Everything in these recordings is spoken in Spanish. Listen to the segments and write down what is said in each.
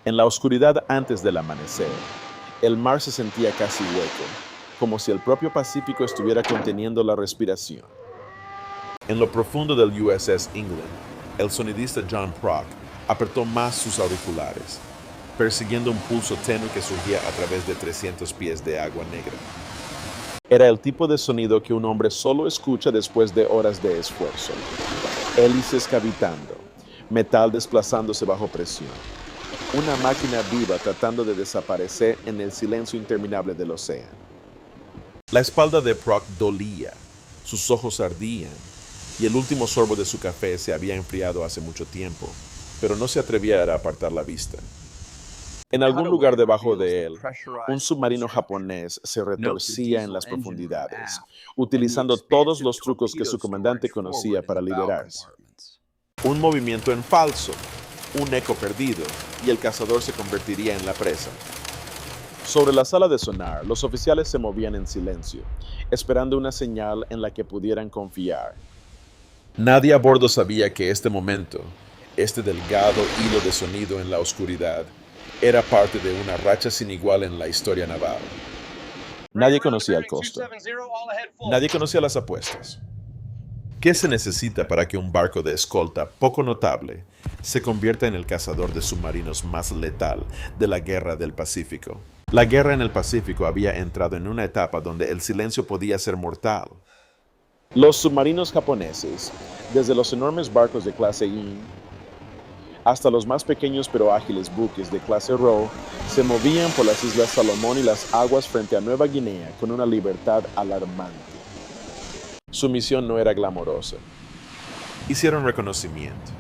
En la oscuridad antes del amanecer, el mar se sentía casi hueco, como si el propio Pacífico estuviera conteniendo la respiración. En lo profundo del USS England, el sonidista John Prock apretó más sus auriculares, persiguiendo un pulso tenue que surgía a través de 300 pies de agua negra. Era el tipo de sonido que un hombre solo escucha después de horas de esfuerzo. Hélices cavitando, metal desplazándose bajo presión. Una máquina viva tratando de desaparecer en el silencio interminable del océano. La espalda de Prock dolía, sus ojos ardían, y el último sorbo de su café se había enfriado hace mucho tiempo, pero no se atrevía a apartar la vista. En algún lugar debajo de él, un submarino japonés se retorcía en las profundidades, utilizando todos los trucos que su comandante conocía para liberarse. Un movimiento en falso, un eco perdido, y el cazador se convertiría en la presa. Sobre la sala de sonar, los oficiales se movían en silencio, esperando una señal en la que pudieran confiar. Nadie a bordo sabía que este momento, este delgado hilo de sonido en la oscuridad, era parte de una racha sin igual en la historia naval. Nadie conocía el costo. Nadie conocía las apuestas. ¿Qué se necesita para que un barco de escolta poco notable se convierta en el cazador de submarinos más letal de la Guerra del Pacífico? La guerra en el Pacífico había entrado en una etapa donde el silencio podía ser mortal. Los submarinos japoneses, desde los enormes barcos de clase In hasta los más pequeños pero ágiles buques de clase Roe, se movían por las Islas Salomón y las aguas frente a Nueva Guinea con una libertad alarmante. Su misión no era glamorosa. Hicieron reconocimiento.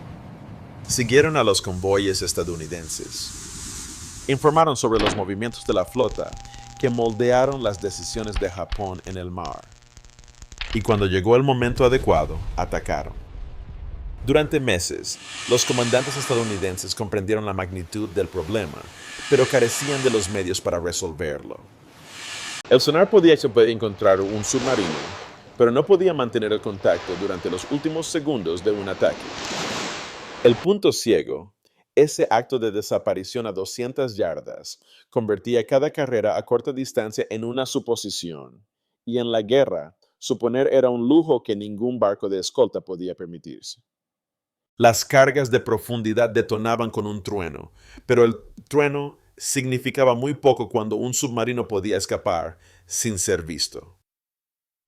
Siguieron a los convoyes estadounidenses. Informaron sobre los movimientos de la flota que moldearon las decisiones de Japón en el mar. Y cuando llegó el momento adecuado, atacaron. Durante meses, los comandantes estadounidenses comprendieron la magnitud del problema, pero carecían de los medios para resolverlo. El sonar podía encontrar un submarino, pero no podía mantener el contacto durante los últimos segundos de un ataque. El punto ciego, ese acto de desaparición a 200 yardas, convertía cada carrera a corta distancia en una suposición, y en la guerra, suponer era un lujo que ningún barco de escolta podía permitirse. Las cargas de profundidad detonaban con un trueno, pero el trueno significaba muy poco cuando un submarino podía escapar sin ser visto.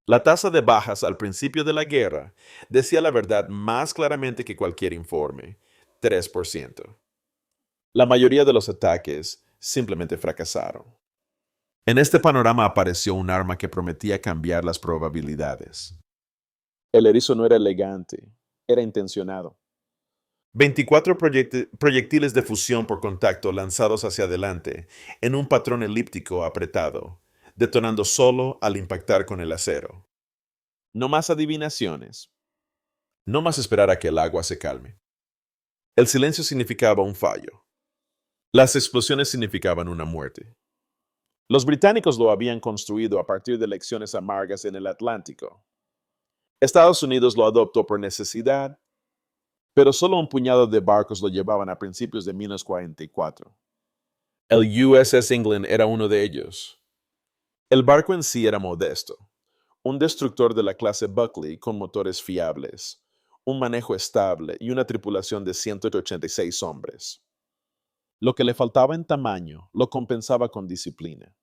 La tasa de bajas al principio de la guerra decía la verdad más claramente que cualquier informe, 3%. La mayoría de los ataques simplemente fracasaron. En este panorama apareció un arma que prometía cambiar las probabilidades. El erizo no era elegante, era intencionado. 24 proyectiles de fusión por contacto lanzados hacia adelante en un patrón elíptico apretado, detonando solo al impactar con el acero. No más adivinaciones. No más esperar a que el agua se calme. El silencio significaba un fallo. Las explosiones significaban una muerte. Los británicos lo habían construido a partir de lecciones amargas en el Atlántico. Estados Unidos lo adoptó por necesidad, pero solo un puñado de barcos lo llevaban a principios de 1944. El USS England era uno de ellos. El barco en sí era modesto, un destructor de la clase Buckley con motores fiables, un manejo estable y una tripulación de 186 hombres. Lo que le faltaba en tamaño lo compensaba con disciplina.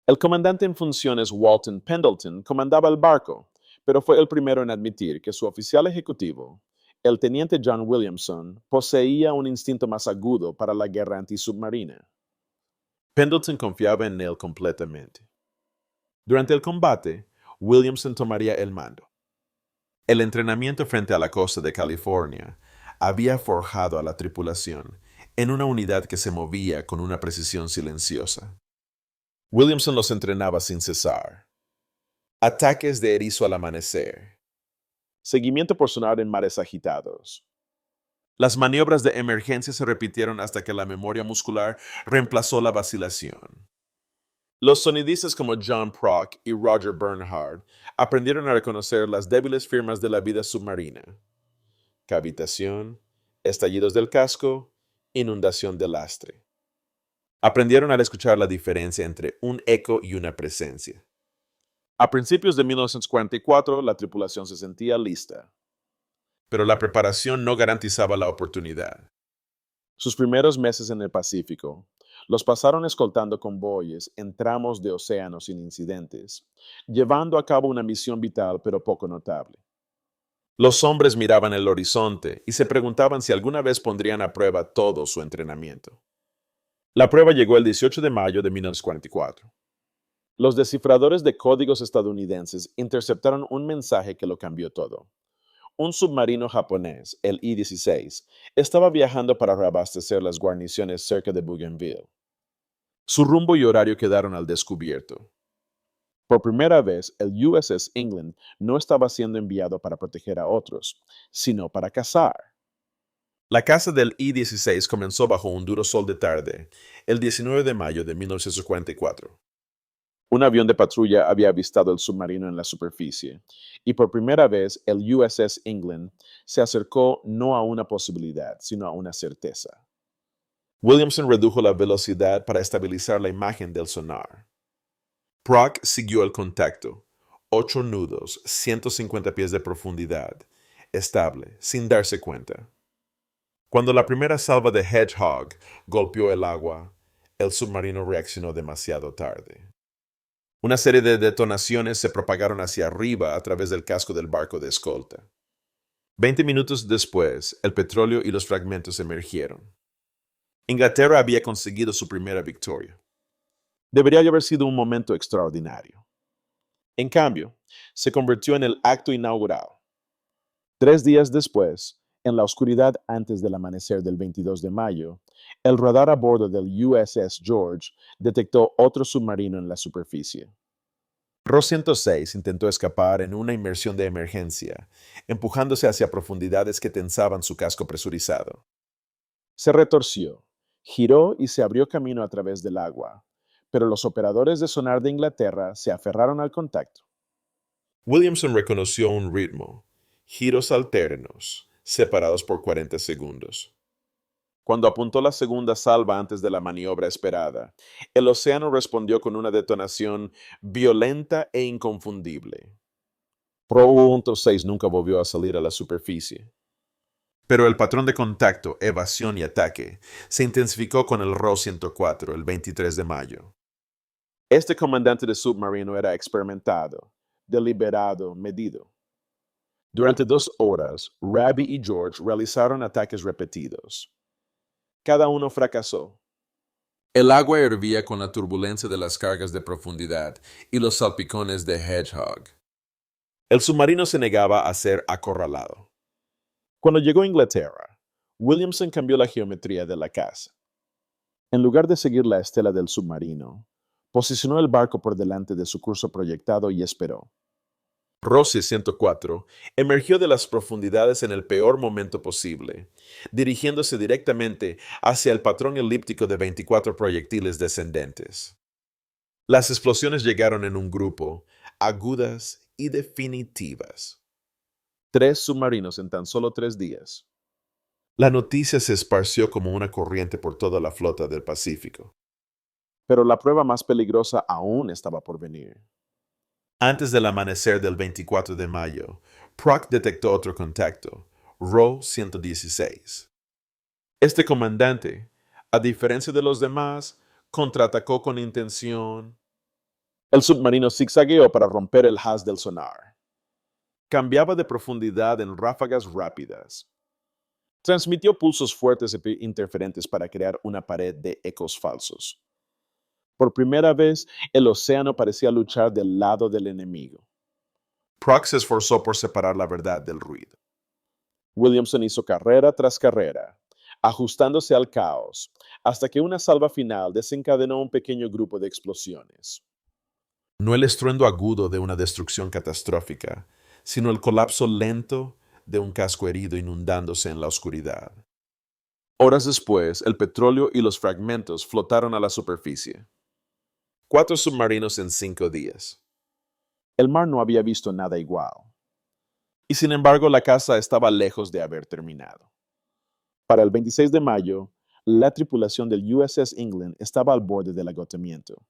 El comandante en funciones Walton Pendleton comandaba el barco, pero fue el primero en admitir que su oficial ejecutivo, el teniente John Williamson, poseía un instinto más agudo para la guerra antisubmarina. Pendleton confiaba en él completamente. Durante el combate, Williamson tomaría el mando. El entrenamiento frente a la costa de California había forjado a la tripulación en una unidad que se movía con una precisión silenciosa. Williamson los entrenaba sin cesar. Ataques de erizo al amanecer. Seguimiento por sonar en mares agitados. Las maniobras de emergencia se repitieron hasta que la memoria muscular reemplazó la vacilación. Los sonidistas como John Prock y Roger Bernhard aprendieron a reconocer las débiles firmas de la vida submarina: cavitación, estallidos del casco, inundación del lastre. Aprendieron al escuchar la diferencia entre un eco y una presencia. A principios de 1944, la tripulación se sentía lista. Pero la preparación no garantizaba la oportunidad. Sus primeros meses en el Pacífico los pasaron escoltando convoyes en tramos de océano sin incidentes, llevando a cabo una misión vital pero poco notable. Los hombres miraban el horizonte y se preguntaban si alguna vez pondrían a prueba todo su entrenamiento. La prueba llegó el 18 de mayo de 1944. Los descifradores de códigos estadounidenses interceptaron un mensaje que lo cambió todo. Un submarino japonés, el I-16, estaba viajando para reabastecer las guarniciones cerca de Bougainville. Su rumbo y horario quedaron al descubierto. Por primera vez, el USS England no estaba siendo enviado para proteger a otros, sino para cazar. La caza del I-16 comenzó bajo un duro sol de tarde, el 19 de mayo de 1944. Un avión de patrulla había avistado el submarino en la superficie, y por primera vez el USS England se acercó no a una posibilidad, sino a una certeza. Williamson redujo la velocidad para estabilizar la imagen del sonar. Prock siguió el contacto, 8 nudos, 150 pies de profundidad, estable, sin darse cuenta. Cuando la primera salva de Hedgehog golpeó el agua, el submarino reaccionó demasiado tarde. Una serie de detonaciones se propagaron hacia arriba a través del casco del barco de escolta. 20 minutos después, el petróleo y los fragmentos emergieron. Inglaterra había conseguido su primera victoria. Debería haber sido un momento extraordinario. En cambio, se convirtió en el acto inaugural. 3 días después, en la oscuridad antes del amanecer del 22 de mayo, el radar a bordo del USS George detectó otro submarino en la superficie. Ross 106 intentó escapar en una inmersión de emergencia, empujándose hacia profundidades que tensaban su casco presurizado. Se retorció, giró y se abrió camino a través del agua, pero los operadores de sonar de Inglaterra se aferraron al contacto. Williamson reconoció un ritmo, giros alternos, separados por 40 segundos. Cuando apuntó la segunda salva antes de la maniobra esperada, el océano respondió con una detonación violenta e inconfundible. Pro 106 nunca volvió a salir a la superficie. Pero el patrón de contacto, evasión y ataque se intensificó con el Ross 104 el 23 de mayo. Este comandante de submarino era experimentado, deliberado, medido. Durante 2 horas, Raby y George realizaron ataques repetidos. Cada uno fracasó. El agua hervía con la turbulencia de las cargas de profundidad y los salpicones de Hedgehog. El submarino se negaba a ser acorralado. Cuando llegó a Inglaterra, Williamson cambió la geometría de la caza. En lugar de seguir la estela del submarino, posicionó el barco por delante de su curso proyectado y esperó. Rossi 104 emergió de las profundidades en el peor momento posible, dirigiéndose directamente hacia el patrón elíptico de 24 proyectiles descendentes. Las explosiones llegaron en un grupo, agudas y definitivas. 3 submarinos en tan solo 3 días. La noticia se esparció como una corriente por toda la flota del Pacífico. Pero la prueba más peligrosa aún estaba por venir. Antes del amanecer del 24 de mayo, Prock detectó otro contacto, Row 116. Este comandante, a diferencia de los demás, contraatacó con intención. El submarino zigzagueó para romper el haz del sonar. Cambiaba de profundidad en ráfagas rápidas. Transmitió pulsos fuertes e interferentes para crear una pared de ecos falsos. Por primera vez, el océano parecía luchar del lado del enemigo. Prock se esforzó por separar la verdad del ruido. Williamson hizo carrera tras carrera, ajustándose al caos, hasta que una salva final desencadenó un pequeño grupo de explosiones. No el estruendo agudo de una destrucción catastrófica, sino el colapso lento de un casco herido inundándose en la oscuridad. Horas después, el petróleo y los fragmentos flotaron a la superficie. 4 submarinos en 5 días. El mar no había visto nada igual. Y sin embargo, la caza estaba lejos de haber terminado. Para el 26 de mayo, La tripulación del USS England estaba al borde del agotamiento.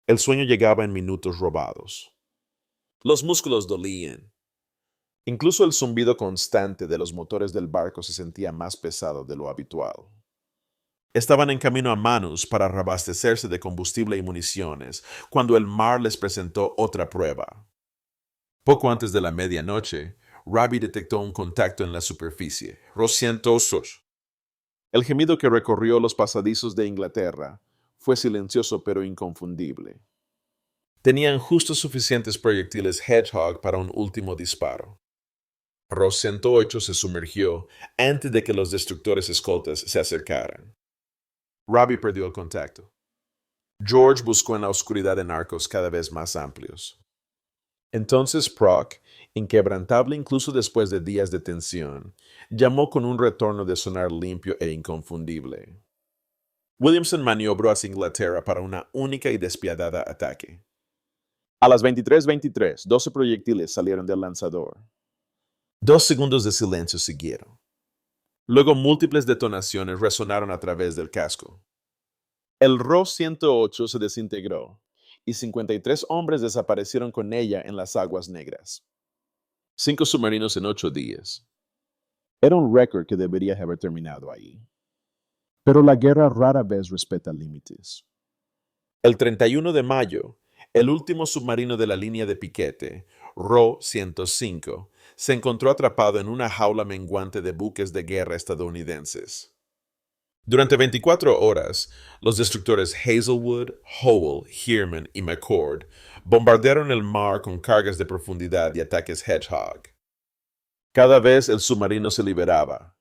El sueño llegaba en minutos robados. Los músculos dolían. Incluso el zumbido constante de los motores del barco se sentía más pesado de lo habitual. Estaban en camino a Manus para reabastecerse de combustible y municiones, cuando el mar les presentó otra prueba. Poco antes de la medianoche, Robbie detectó un contacto en la superficie. Rocientosos. El gemido que recorrió los pasadizos de Inglaterra fue silencioso pero inconfundible. Tenían justo suficientes proyectiles Hedgehog para un último disparo. Ross 108 se sumergió antes de que los destructores escoltas se acercaran. Robbie perdió el contacto. George buscó en la oscuridad en arcos cada vez más amplios. Entonces Proc, inquebrantable incluso después de días de tensión, llamó con un retorno de sonar limpio e inconfundible. Williamson maniobró hacia Inglaterra para una única y despiadada ataque. A las 23:23, 12 proyectiles salieron del lanzador. 2 segundos de silencio siguieron. Luego múltiples detonaciones resonaron a través del casco. El Ross 108 se desintegró y 53 hombres desaparecieron con ella en las aguas negras. 5 submarinos en 8 días. Era un récord que debería haber terminado ahí. Pero la guerra rara vez respeta límites. El 31 de mayo, el último submarino de la línea de piquete, Ro 105, se encontró atrapado en una jaula menguante de buques de guerra estadounidenses. Durante 24 horas, los destructores Hazelwood, Howell, Heerman y McCord bombardearon el mar con cargas de profundidad y ataques Hedgehog. Cada vez el submarino se liberaba.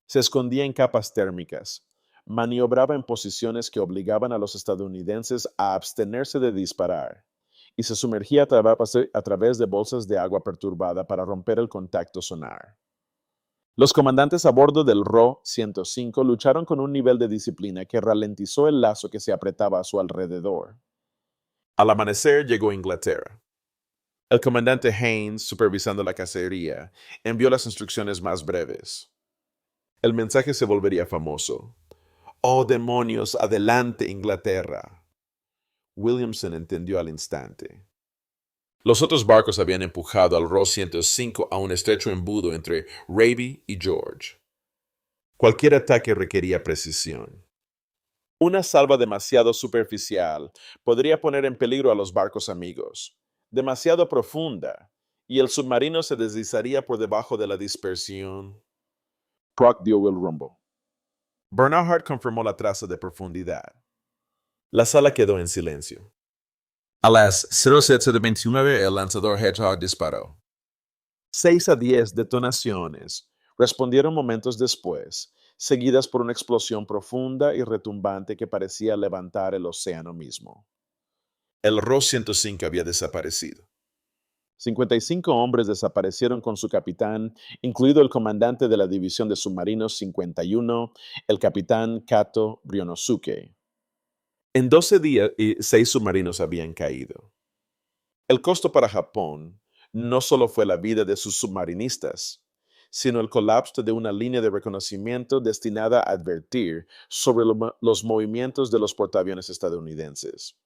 Se escondía en capas térmicas, maniobraba en posiciones que obligaban a los estadounidenses a abstenerse de disparar, y se sumergía a través de bolsas de agua perturbada para romper el contacto sonar. Los comandantes a bordo del Ro 105 lucharon con un nivel de disciplina que ralentizó el lazo que se apretaba a su alrededor. Al amanecer llegó Inglaterra. El comandante Haynes, supervisando la cacería, envió las instrucciones más breves. El mensaje se volvería famoso. ¡Oh, demonios! ¡Adelante, Inglaterra! Williamson entendió al instante. Los otros barcos habían empujado al Ross 105 a un estrecho embudo entre Raby y George. Cualquier ataque requería precisión. Una salva demasiado superficial podría poner en peligro a los barcos amigos, demasiado profunda, y el submarino se deslizaría por debajo de la dispersión. Proc dio el rumbo. Bernard confirmó la traza de profundidad. La sala quedó en silencio. A las 07:29 el lanzador Hedgehog disparó. 6 a 10 detonaciones respondieron momentos después, seguidas por una explosión profunda y retumbante que parecía levantar el océano mismo. El Ross 105 había desaparecido. 55 hombres desaparecieron con su capitán, incluido el comandante de la división de submarinos 51, el capitán Kato Ryonosuke. En 12 días, 6 submarinos habían caído. El costo para Japón no solo fue la vida de sus submarinistas, sino el colapso de una línea de reconocimiento destinada a advertir sobre los movimientos de los portaaviones estadounidenses.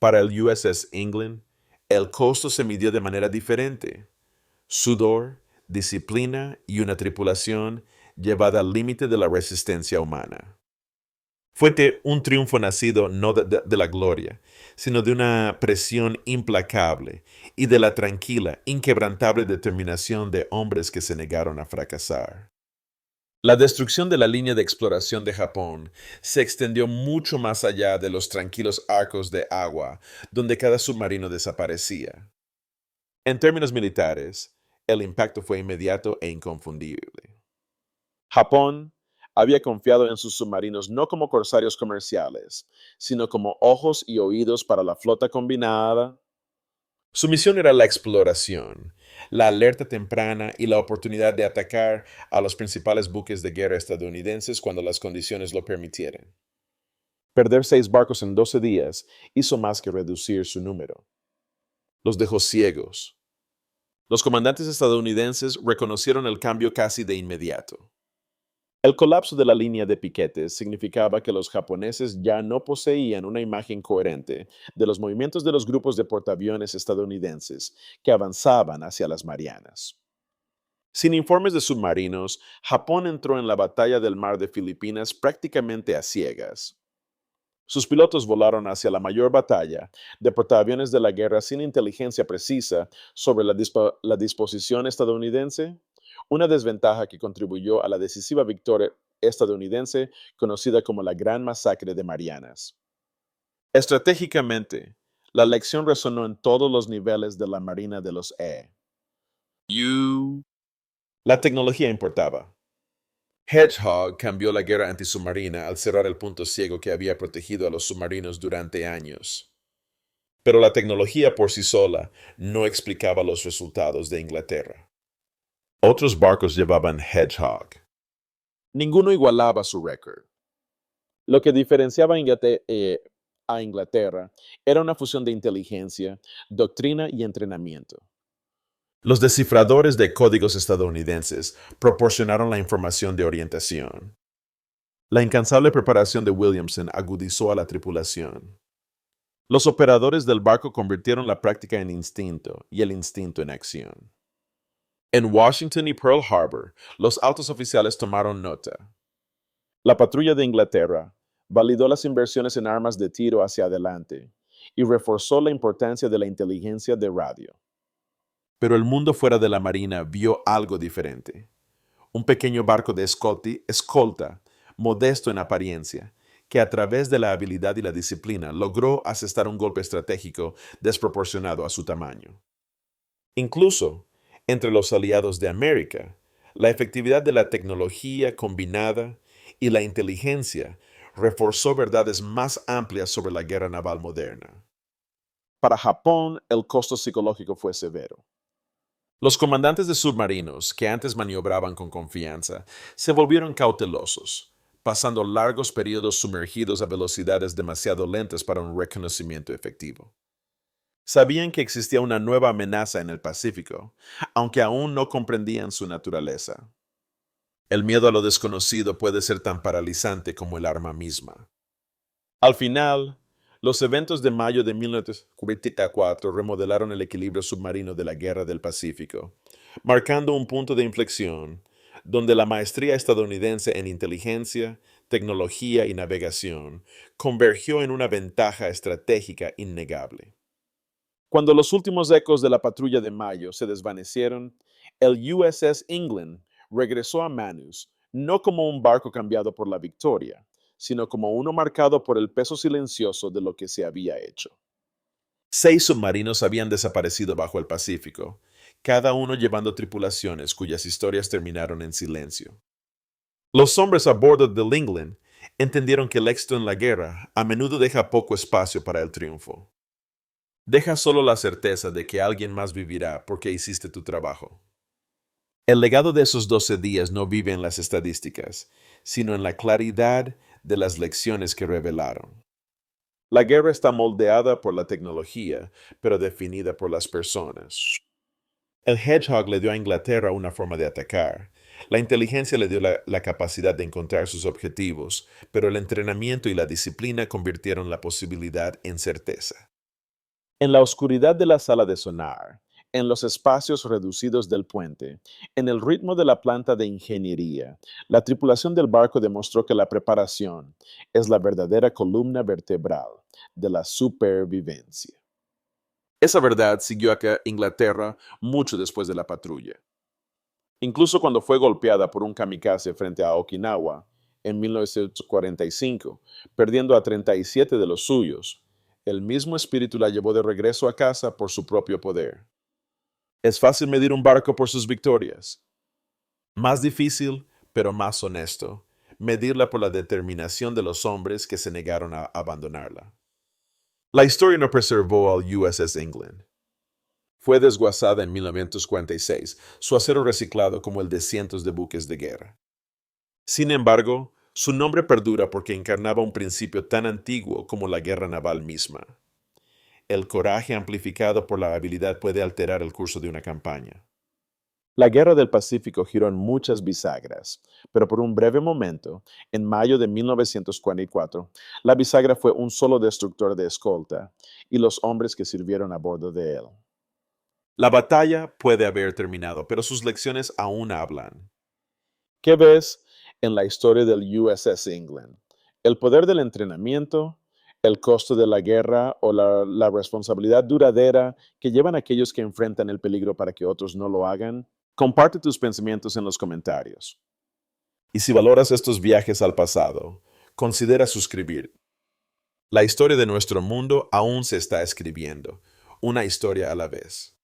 Para el USS England, el costo se midió de manera diferente. Sudor, disciplina y una tripulación llevada al límite de la resistencia humana. Fue un triunfo nacido no de la gloria, sino de una presión implacable y de la tranquila, inquebrantable determinación de hombres que se negaron a fracasar. La destrucción de la línea de exploración de Japón se extendió mucho más allá de los tranquilos arcos de agua donde cada submarino desaparecía. En términos militares, el impacto fue inmediato e inconfundible. Japón había confiado en sus submarinos no como corsarios comerciales, sino como ojos y oídos para la flota combinada. Su misión era la exploración, la alerta temprana y la oportunidad de atacar a los principales buques de guerra estadounidenses cuando las condiciones lo permitieran. Perder 6 barcos en 12 días hizo más que reducir su número. Los dejó ciegos. Los comandantes estadounidenses reconocieron el cambio casi de inmediato. El colapso de la línea de piquetes significaba que los japoneses ya no poseían una imagen coherente de los movimientos de los grupos de portaaviones estadounidenses que avanzaban hacia las Marianas. Sin informes de submarinos, Japón entró en la batalla del mar de Filipinas prácticamente a ciegas. Sus pilotos volaron hacia la mayor batalla de portaaviones de la guerra sin inteligencia precisa sobre la disposición estadounidense, una desventaja que contribuyó a la decisiva victoria estadounidense conocida como la Gran Masacre de Marianas. Estratégicamente, la lección resonó en todos los niveles de la Marina de los La tecnología importaba. Hedgehog cambió la guerra antisubmarina al cerrar el punto ciego que había protegido a los submarinos durante años. Pero la tecnología por sí sola no explicaba los resultados de Inglaterra. Otros barcos llevaban Hedgehog. Ninguno igualaba su récord. Lo que diferenciaba a Inglaterra era una fusión de inteligencia, doctrina y entrenamiento. Los descifradores de códigos estadounidenses proporcionaron la información de orientación. La incansable preparación de Williamson agudizó a la tripulación. Los operadores del barco convirtieron la práctica en instinto y el instinto en acción. En Washington y Pearl Harbor, los altos oficiales tomaron nota. La patrulla de Inglaterra validó las inversiones en armas de tiro hacia adelante y reforzó la importancia de la inteligencia de radio. Pero el mundo fuera de la Marina vio algo diferente. Un pequeño barco de escolta, modesto en apariencia, que a través de la habilidad y la disciplina logró asestar un golpe estratégico desproporcionado a su tamaño. Incluso, entre los aliados de América, la efectividad de la tecnología combinada y la inteligencia reforzó verdades más amplias sobre la guerra naval moderna. Para Japón, el costo psicológico fue severo. Los comandantes de submarinos, que antes maniobraban con confianza, se volvieron cautelosos, pasando largos periodos sumergidos a velocidades demasiado lentas para un reconocimiento efectivo. Sabían que existía una nueva amenaza en el Pacífico, aunque aún no comprendían su naturaleza. El miedo a lo desconocido puede ser tan paralizante como el arma misma. Al final, los eventos de mayo de 1944 remodelaron el equilibrio submarino de la Guerra del Pacífico, marcando un punto de inflexión donde la maestría estadounidense en inteligencia, tecnología y navegación convergió en una ventaja estratégica innegable. Cuando los últimos ecos de la patrulla de mayo se desvanecieron, el USS England regresó a Manus no como un barco cambiado por la victoria, sino como uno marcado por el peso silencioso de lo que se había hecho. 6 submarinos habían desaparecido bajo el Pacífico, cada uno llevando tripulaciones cuyas historias terminaron en silencio. Los hombres a bordo del England entendieron que el éxito en la guerra a menudo deja poco espacio para el triunfo. Deja solo la certeza de que alguien más vivirá porque hiciste tu trabajo. El legado de esos 12 días no vive en las estadísticas, sino en la claridad de las lecciones que revelaron. La guerra está moldeada por la tecnología, pero definida por las personas. El Hedgehog le dio a Inglaterra una forma de atacar. La inteligencia le dio la capacidad de encontrar sus objetivos, pero el entrenamiento y la disciplina convirtieron la posibilidad en certeza. En la oscuridad de la sala de sonar, en los espacios reducidos del puente, en el ritmo de la planta de ingeniería, la tripulación del barco demostró que la preparación es la verdadera columna vertebral de la supervivencia. Esa verdad siguió a Inglaterra mucho después de la patrulla. Incluso cuando fue golpeada por un kamikaze frente a Okinawa en 1945, perdiendo a 37 de los suyos, el mismo espíritu la llevó de regreso a casa por su propio poder. Es fácil medir un barco por sus victorias. Más difícil, pero más honesto, medirla por la determinación de los hombres que se negaron a abandonarla. La historia no preservó al USS England. Fue desguazada en 1946, su acero reciclado como el de cientos de buques de guerra. Sin embargo, su nombre perdura porque encarnaba un principio tan antiguo como la guerra naval misma. El coraje amplificado por la habilidad puede alterar el curso de una campaña. La Guerra del Pacífico giró en muchas bisagras, pero por un breve momento, en mayo de 1944, la bisagra fue un solo destructor de escolta y los hombres que sirvieron a bordo de él. La batalla puede haber terminado, pero sus lecciones aún hablan. ¿Qué ves en la historia del USS England? ¿El poder del entrenamiento, el costo de la guerra o la responsabilidad duradera que llevan aquellos que enfrentan el peligro para que otros no lo hagan? Comparte tus pensamientos en los comentarios. Y si valoras estos viajes al pasado, considera suscribir. La historia de nuestro mundo aún se está escribiendo, una historia a la vez.